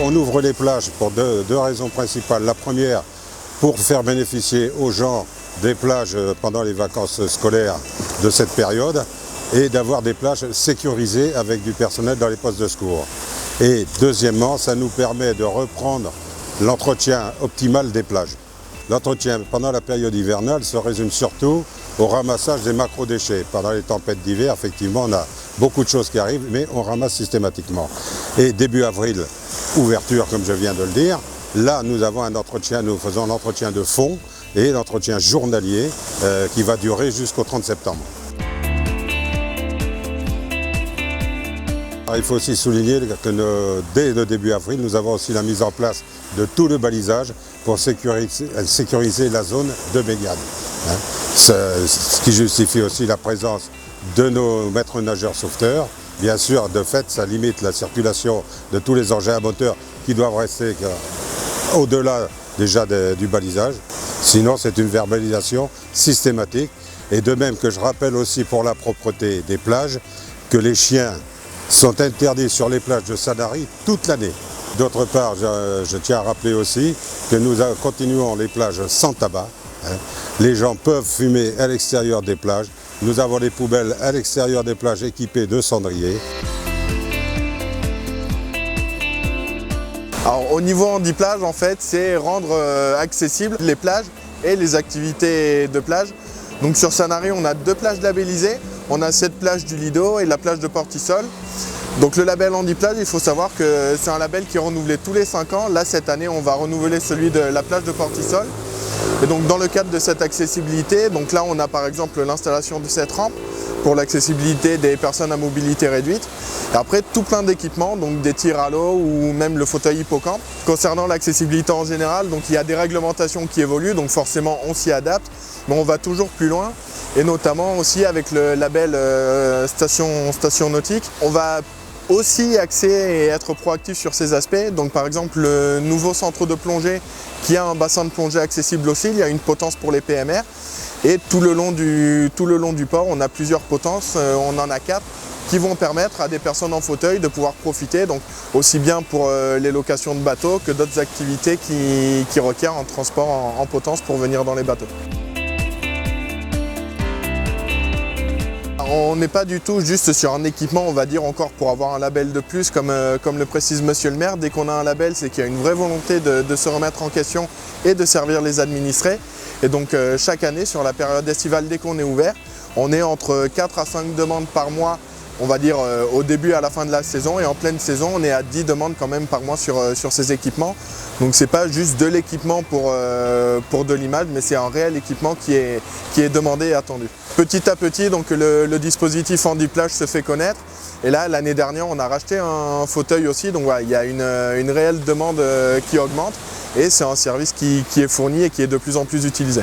on ouvre les plages pour deux raisons principales. La première, pour faire bénéficier aux gens des plages pendant les vacances scolaires de cette période et d'avoir des plages sécurisées avec du personnel dans les postes de secours. Et deuxièmement, ça nous permet de reprendre l'entretien optimal des plages. L'entretien pendant la période hivernale se résume surtout au ramassage des macro-déchets. Pendant les tempêtes d'hiver, effectivement, on a beaucoup de choses qui arrivent, mais on ramasse systématiquement. Et début avril, ouverture, comme je viens de le dire, là, nous avons un entretien, nous faisons l'entretien de fond et l'entretien journalier qui va durer jusqu'au 30 septembre. Il faut aussi souligner que dès le début avril, nous avons aussi la mise en place de tout le balisage pour sécuriser la zone de baignade. Ce qui justifie aussi la présence de nos maîtres nageurs sauveteurs. Bien sûr, de fait, ça limite la circulation de tous les engins à moteur qui doivent rester au-delà déjà du balisage. Sinon, c'est une verbalisation systématique. Et de même que je rappelle aussi pour la propreté des plages, que les chiens sont interdits sur les plages de Sanary toute l'année. D'autre part, je tiens à rappeler aussi que nous continuons les plages sans tabac. Les gens peuvent fumer à l'extérieur des plages. Nous avons les poubelles à l'extérieur des plages équipées de cendriers. Alors, au niveau handiplage, en fait, c'est rendre accessibles les plages et les activités de plage. Donc sur Sanary, on a 2 plages labellisées. On a cette plage du Lido et la plage de Portisol. Donc le label handiplage, il faut savoir que c'est un label qui est renouvelé tous les 5 ans. Là, cette année, on va renouveler celui de la plage de Portisol. Et donc dans le cadre de cette accessibilité, donc là on a par exemple l'installation de cette rampe pour l'accessibilité des personnes à mobilité réduite. Et après tout plein d'équipements, donc des tirs à l'eau ou même le fauteuil hippocampe. Concernant l'accessibilité en général, donc il y a des réglementations qui évoluent, donc forcément on s'y adapte, mais on va toujours plus loin. Et notamment aussi avec le label station nautique, on va aussi axer et être proactif sur ces aspects. Donc par exemple le nouveau centre de plongée qui a un bassin de plongée accessible aussi, il y a une potence pour les PMR. Et tout le long du port, on a plusieurs potences, on en a 4 qui vont permettre à des personnes en fauteuil de pouvoir profiter, donc aussi bien pour les locations de bateaux que d'autres activités qui requièrent un transport en potence pour venir dans les bateaux. On n'est pas du tout juste sur un équipement, on va dire, encore pour avoir un label de plus, comme le précise Monsieur le maire. Dès qu'on a un label, c'est qu'il y a une vraie volonté de se remettre en question et de servir les administrés. Et donc chaque année, sur la période estivale, dès qu'on est ouvert, on est entre 4 à 5 demandes par mois, on va dire au début et à la fin de la saison. Et en pleine saison, on est à 10 demandes quand même par mois sur ces équipements. Donc c'est pas juste de l'équipement pour de l'image, mais c'est un réel équipement qui est demandé et attendu. Petit à petit, donc le dispositif handiplage se fait connaître. Et là, l'année dernière, on a racheté un fauteuil aussi. Donc voilà, il y a une réelle demande qui augmente. Et c'est un service qui est fourni et qui est de plus en plus utilisé.